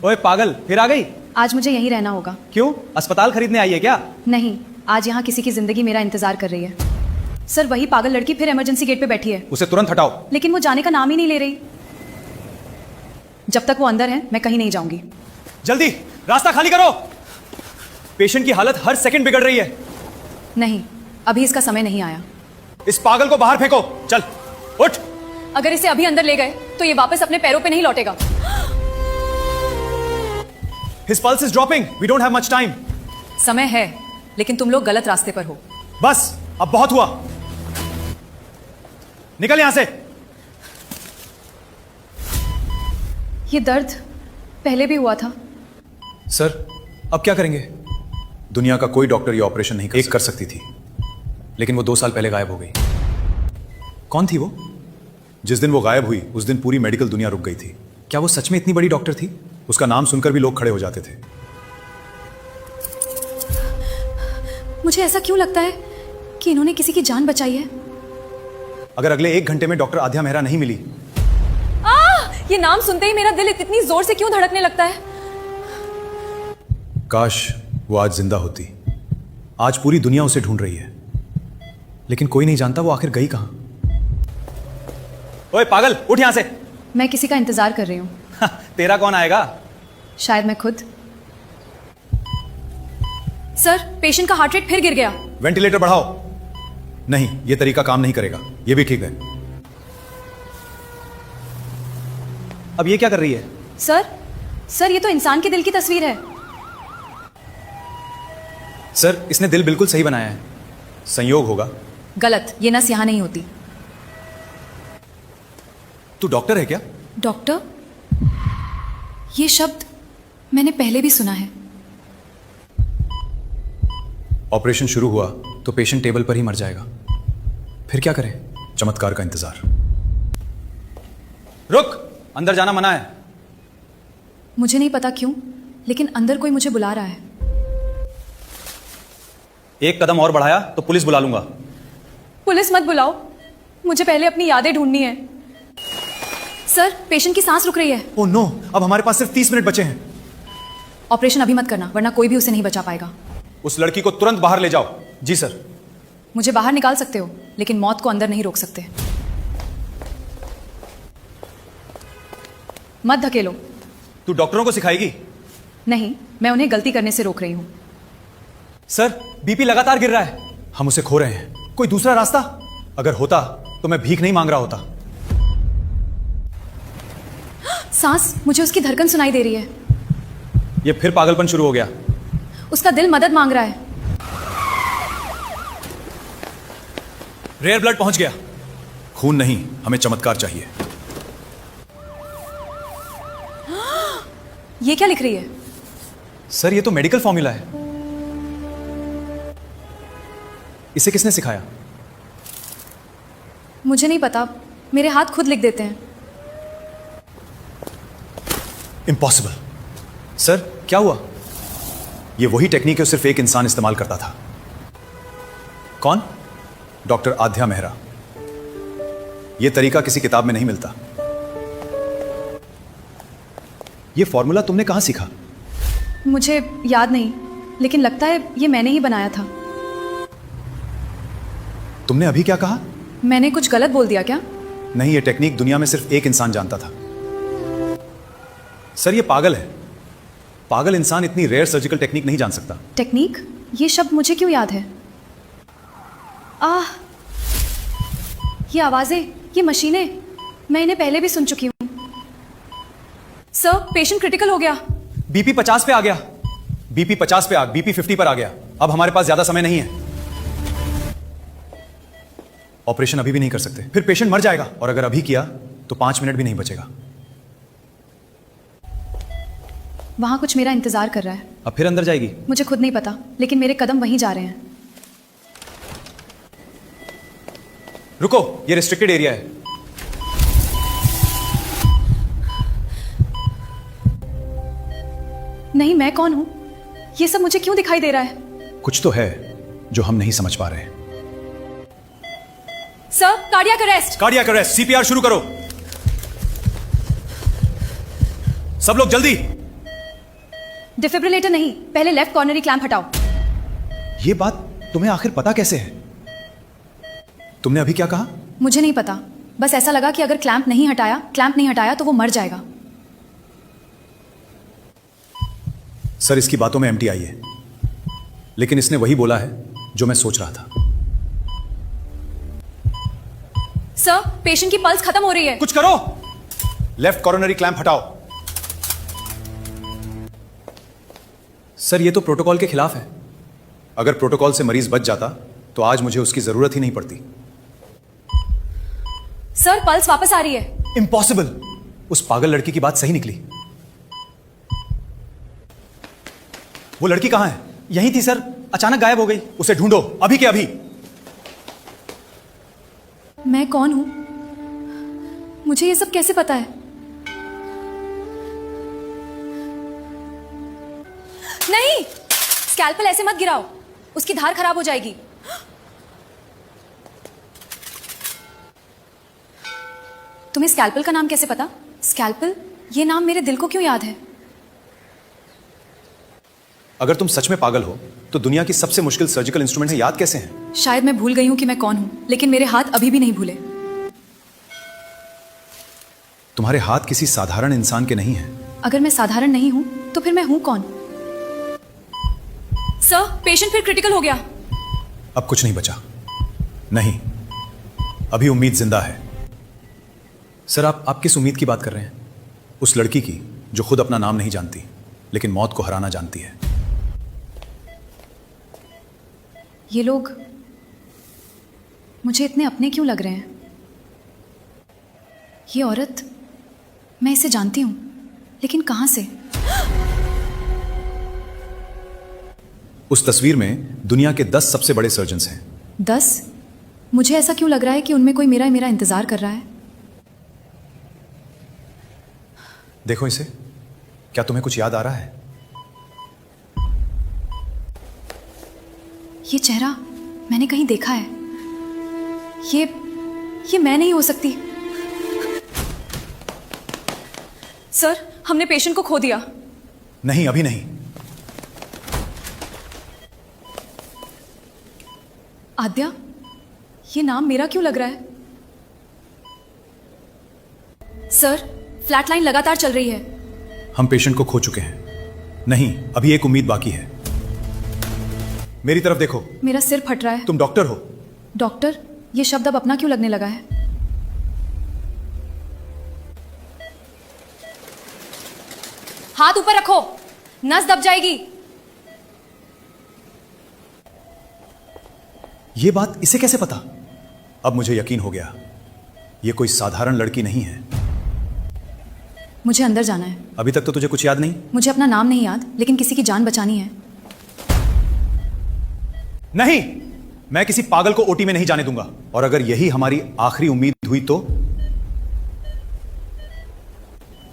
ओए पागल, फिर आ गई? आज मुझे यहीं रहना होगा। क्यों, अस्पताल खरीदने आई है क्या? नहीं, आज यहाँ किसी की जिंदगी मेरा इंतजार कर रही है। सर, वही पागल लड़की फिर इमरजेंसी गेट पे बैठी है। उसे तुरंत हटाओ। लेकिन वो जाने का नाम ही नहीं ले रही। जब तक वो अंदर है मैं कहीं नहीं जाऊंगी। जल्दी रास्ता खाली करो। पेशेंट की हालत हर सेकंड बिगड़ रही है। नहीं, अभी इसका समय नहीं आया। इस पागल को बाहर फेंको। चल उठ। अगर इसे अभी अंदर ले गए तो ये वापस अपने पैरों पे नहीं लौटेगा। His pulse is dropping. We don't have much time. समय है, लेकिन तुम लोग गलत रास्ते पर हो। बस, अब बहुत हुआ। निकल यहां से। ये दर्द पहले भी हुआ था। सर, अब क्या करेंगे? दुनिया का कोई डॉक्टर ये ऑपरेशन नहीं कर सकती थी, लेकिन वो 2 साल पहले गायब हो गई। कौन थी वो? जिस दिन वो गायब हुई उस दिन पूरी मेडिकल दुनिया रुक गई थी। क्या वो सच में इतनी बड़ी डॉक्टर थी? उसका नाम सुनकर भी लोग खड़े हो जाते थे। मुझे ऐसा क्यों लगता है कि इन्होंने किसी की जान बचाई है? अगर अगले 1 घंटे में डॉक्टर आध्या मेहरा नहीं मिली। ये नाम सुनते ही मेरा दिल इतनी जोर से क्यों धड़कने लगता है? काश वो आज जिंदा होती। आज पूरी दुनिया उसे ढूंढ रही है, लेकिन कोई नहीं जानता वो आखिर गई कहां। ओए पागल, उठ यहां से। मैं किसी का इंतजार कर रही हूँ। तेरा कौन आएगा? शायद मैं खुद। सर, पेशेंट का हार्ट रेट फिर गिर गया। वेंटिलेटर बढ़ाओ। नहीं, यह तरीका काम नहीं करेगा। यह भी ठीक है। अब ये क्या कर रही है? सर ये तो इंसान के दिल की तस्वीर है। सर, इसने दिल बिल्कुल सही बनाया है। संयोग होगा। गलत, ये नस यहां नहीं होती। तू डॉक्टर है क्या? डॉक्टर? ये शब्द मैंने पहले भी सुना है। ऑपरेशन शुरू हुआ तो पेशेंट टेबल पर ही मर जाएगा। फिर क्या करें? चमत्कार का इंतजार। रुक, अंदर जाना मना है। मुझे नहीं पता क्यों, लेकिन अंदर कोई मुझे बुला रहा है। 1 कदम और बढ़ाया तो पुलिस बुला लूंगा। पुलिस मत बुलाओ, मुझे पहले अपनी यादें ढूंढनी है। सर, पेशेंट की सांस रुक रही है। ओह नो, अब हमारे पास सिर्फ 30 मिनट बचे हैं। ऑपरेशन अभी मत करना, वरना कोई भी उसे नहीं बचा पाएगा। उस लड़की को तुरंत बाहर ले जाओ। जी सर। मुझे बाहर निकाल सकते हो, लेकिन मौत को अंदर नहीं रोक सकते। मत धकेलो। तू डॉक्टरों को सिखाएगी? नहीं, मैं उन्हें गलती करने से रोक रही हूं। सर, बीपी लगातार गिर रहा है। हम उसे खो रहे हैं। कोई दूसरा रास्ता? अगर होता तो मैं भीख नहीं मांग रहा होता। सांस, मुझे उसकी धड़कन सुनाई दे रही है। ये फिर पागलपन शुरू हो गया। उसका दिल मदद मांग रहा है। रेयर ब्लड पहुंच गया। खून नहीं, हमें चमत्कार चाहिए। ये क्या लिख रही है? सर, ये तो मेडिकल फॉर्मूला है। इसे किसने सिखाया? मुझे नहीं पता, मेरे हाथ खुद लिख देते हैं। इम्पॉसिबल। सर, क्या हुआ? ये वही टेक्निक है जो सिर्फ एक इंसान इस्तेमाल करता था। कौन? डॉक्टर आध्या मेहरा। यह तरीका किसी किताब में नहीं मिलता। यह फॉर्मूला तुमने कहां सीखा? मुझे याद नहीं, लेकिन लगता है ये मैंने ही बनाया था। तुमने अभी क्या कहा? मैंने कुछ गलत बोल दिया क्या? नहीं, यह टेक्निक दुनिया में सिर्फ एक इंसान जानता था। सर, ये पागल है। पागल इंसान इतनी रेयर सर्जिकल टेक्निक नहीं जान सकता। टेक्निक? ये शब्द मुझे क्यों याद है? ये आवाजें, ये मशीनें, मैं इन्हें पहले भी सुन चुकी हूं। सर, पेशेंट क्रिटिकल हो गया। बीपी 50 पे आ गया। बीपी 50 पे बीपी 50 पर आ गया। अब हमारे पास ज्यादा समय नहीं है। ऑपरेशन अभी भी नहीं कर सकते, फिर पेशेंट मर जाएगा। और अगर अभी किया तो 5 मिनट भी नहीं बचेगा। वहां कुछ मेरा इंतजार कर रहा है। अब फिर अंदर जाएगी? मुझे खुद नहीं पता, लेकिन मेरे कदम वहीं जा रहे हैं। रुको, ये रिस्ट्रिक्टेड एरिया है। नहीं, मैं कौन हूं? ये सब मुझे क्यों दिखाई दे रहा है? कुछ तो है जो हम नहीं समझ पा रहे। Sir, cardiac arrest. Cardiac arrest, CPR शुरू करो। सब लोग जल्दी। डिफिब्रिलेटर नहीं, पहले लेफ्ट कॉर्नरी क्लैंप हटाओ। ये बात तुम्हें आखिर पता कैसे है? तुमने अभी क्या कहा? मुझे नहीं पता, बस ऐसा लगा कि अगर क्लैंप नहीं हटाया तो वो मर जाएगा। सर, इसकी बातों में एमटी आई है, लेकिन इसने वही बोला है जो मैं सोच रहा था। सर, पेशेंट की पल्स खत्म हो रही है। कुछ करो। लेफ्ट कॉर्नरी क्लैंप हटाओ। सर, ये तो प्रोटोकॉल के खिलाफ है। अगर प्रोटोकॉल से मरीज बच जाता तो आज मुझे उसकी जरूरत ही नहीं पड़ती। सर, पल्स वापस आ रही है। इम्पॉसिबल। उस पागल लड़की की बात सही निकली। वो लड़की कहां है? यहीं थी सर, अचानक गायब हो गई। उसे ढूंढो, अभी के अभी। मैं कौन हूं? मुझे ये सब कैसे पता है? नहीं, स्कैल्पल ऐसे मत गिराओ, उसकी धार खराब हो जाएगी। तुम्हें स्कैल्पल का नाम कैसे पता? स्कैल्पल, ये नाम मेरे दिल को क्यों याद है? अगर तुम सच में पागल हो तो दुनिया की सबसे मुश्किल सर्जिकल इंस्ट्रूमेंट है याद कैसे हैं? शायद मैं भूल गई हूं कि मैं कौन हूं, लेकिन मेरे हाथ अभी भी नहीं भूले। तुम्हारे हाथ किसी साधारण इंसान के नहीं हैं। अगर मैं साधारण नहीं हूं तो फिर मैं हूं कौन? सर, पेशेंट फिर क्रिटिकल हो गया। अब कुछ नहीं बचा। नहीं, अभी उम्मीद जिंदा है। सर, आप किस उम्मीद की बात कर रहे हैं? उस लड़की की जो खुद अपना नाम नहीं जानती लेकिन मौत को हराना जानती है। ये लोग मुझे इतने अपने क्यों लग रहे हैं? ये औरत, मैं इसे जानती हूं, लेकिन कहां से? उस तस्वीर में दुनिया के 10 सबसे बड़े सर्जन्स हैं। 10? मुझे ऐसा क्यों लग रहा है कि उनमें कोई मेरा इंतजार कर रहा है? देखो इसे, क्या तुम्हें कुछ याद आ रहा है? ये चेहरा मैंने कहीं देखा है। ये मैं नहीं हो सकती। सर, हमने पेशेंट को खो दिया। नहीं, अभी नहीं। आद्या, ये नाम मेरा क्यों लग रहा है? सर, फ्लैट लाइन लगातार चल रही है। हम पेशेंट को खो चुके हैं। नहीं, अभी एक उम्मीद बाकी है। मेरी तरफ देखो। मेरा सिर फट रहा है। तुम डॉक्टर हो। डॉक्टर, ये शब्द अब अपना क्यों लगने लगा है? हाथ ऊपर रखो, नस दब जाएगी। ये बात इसे कैसे पता? अब मुझे यकीन हो गया, ये कोई साधारण लड़की नहीं है। मुझे अंदर जाना है। अभी तक तो तुझे कुछ याद नहीं? मुझे अपना नाम नहीं याद, लेकिन किसी की जान बचानी है। नहीं, मैं किसी पागल को ओटी में नहीं जाने दूंगा। और अगर यही हमारी आखिरी उम्मीद हुई तो?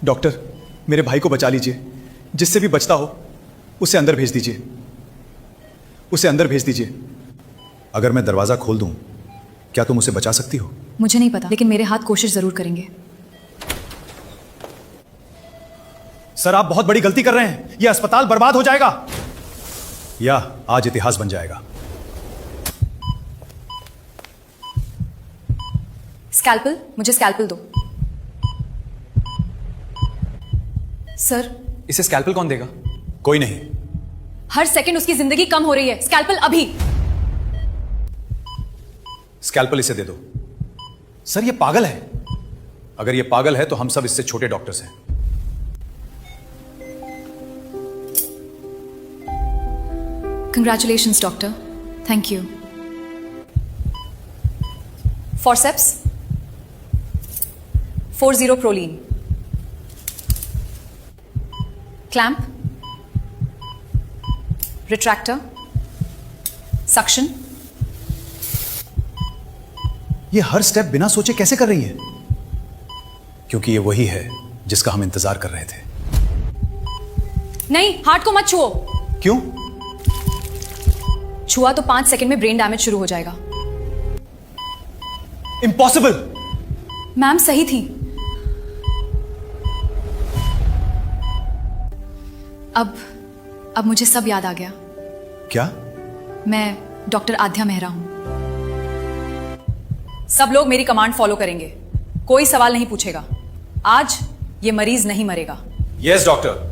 डॉक्टर, मेरे भाई को बचा लीजिए। जिससे भी बचता हो उसे अंदर भेज दीजिए। उसे अंदर भेज दीजिए। अगर मैं दरवाजा खोल दूं, क्या तुम उसे बचा सकती हो? मुझे नहीं पता, लेकिन मेरे हाथ कोशिश जरूर करेंगे। सर, आप बहुत बड़ी गलती कर रहे हैं। यह अस्पताल बर्बाद हो जाएगा, या आज इतिहास बन जाएगा। स्कैल्पल, मुझे स्कैल्पल दो। सर, इसे स्कैल्पल कौन देगा? कोई नहीं। हर सेकंड उसकी जिंदगी कम हो रही है। स्कैल्पल अभी। स्कैल्पल इसे दे दो। सर, यह पागल है। अगर यह पागल है तो हम सब इससे छोटे डॉक्टर्स हैं। Congratulations doctor, thank you. Forceps 40 proline, clamp, retractor, suction. ये हर स्टेप बिना सोचे कैसे कर रही है? क्योंकि ये वही है जिसका हम इंतजार कर रहे थे। नहीं, हार्ट को मत छुओ। क्यों? छुआ तो 5 सेकंड में ब्रेन डैमेज शुरू हो जाएगा। इम्पॉसिबल। मैम सही थी। अब अब मुझे सब याद आ गया। क्या? मैं डॉक्टर आध्या मेहरा हूं। सब लोग मेरी कमांड फॉलो करेंगे, कोई सवाल नहीं पूछेगा। आज ये मरीज नहीं मरेगा। Yes doctor.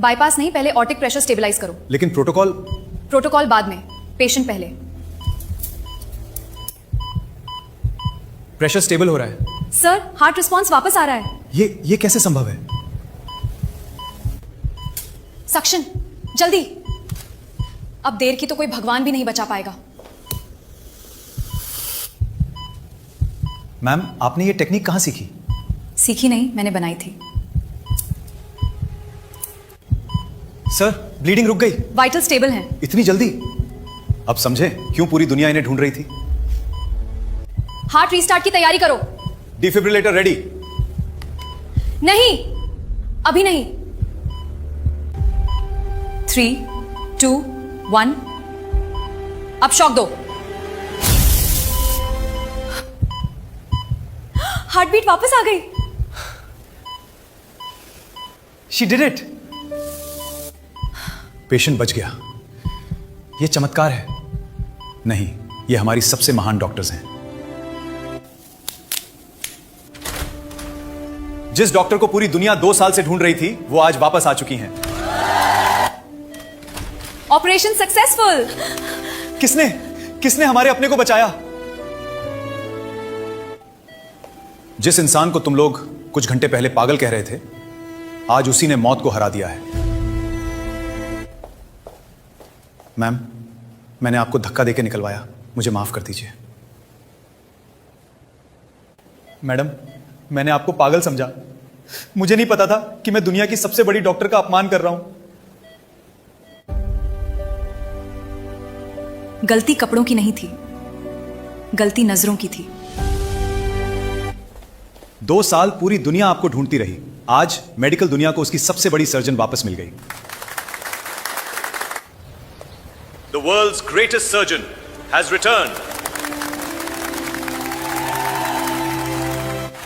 बाईपास नहीं, पहले ऑर्टिक प्रेशर स्टेबलाइज करो। लेकिन प्रोटोकॉल? प्रोटोकॉल बाद में, पेशेंट पहले। प्रेशर स्टेबल हो रहा है। सर, हार्ट रिस्पॉन्स वापस आ रहा है। ये कैसे संभव है? सक्शन, जल्दी। अब देर की तो कोई भगवान भी नहीं बचा पाएगा। मैम, आपने ये टेक्निक कहां सीखी? सीखी नहीं, मैंने बनाई थी। सर, ब्लीडिंग रुक गई। वाइटल स्टेबल हैं। इतनी जल्दी? अब समझे क्यों पूरी दुनिया इन्हें ढूंढ रही थी। हार्ट रीस्टार्ट की तैयारी करो। Defibrillator ready. नहीं, अभी नहीं। 3, 2, 1। अब शॉक दो। हार्ट बीट वापस आ गई। She did it. पेशेंट बच गया। यह चमत्कार है। नहीं, ये हमारी सबसे महान डॉक्टर्स हैं। जिस डॉक्टर को पूरी दुनिया 2 साल से ढूंढ रही थी, वो आज वापस आ चुकी हैं। Operation successful. किसने हमारे अपने को बचाया? जिस इंसान को तुम लोग कुछ घंटे पहले पागल कह रहे थे, आज उसी ने मौत को हरा दिया है। मैम, मैंने आपको धक्का देके निकलवाया, मुझे माफ कर दीजिए। मैडम, मैंने आपको पागल समझा। मुझे नहीं पता था कि मैं दुनिया की सबसे बड़ी डॉक्टर का अपमान कर रहा हूं। गलती कपड़ों की नहीं थी, गलती नजरों की थी। 2 साल पूरी दुनिया आपको ढूंढती रही। आज मेडिकल दुनिया को उसकी सबसे बड़ी सर्जन वापस मिल गई। The world's greatest surgeon has returned.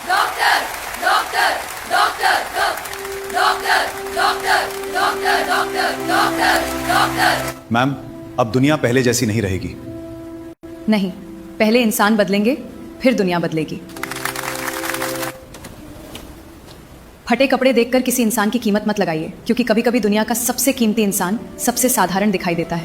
Doctor doctor doctor doctor doctor doctor doctor doctor doctor. Ma'am, अब दुनिया पहले जैसी नहीं रहेगी। नहीं, पहले इंसान बदलेंगे, फिर दुनिया बदलेगी। फटे कपड़े देखकर किसी इंसान की कीमत मत लगाइए, क्योंकि कभी कभी दुनिया का सबसे कीमती इंसान सबसे साधारण दिखाई देता है।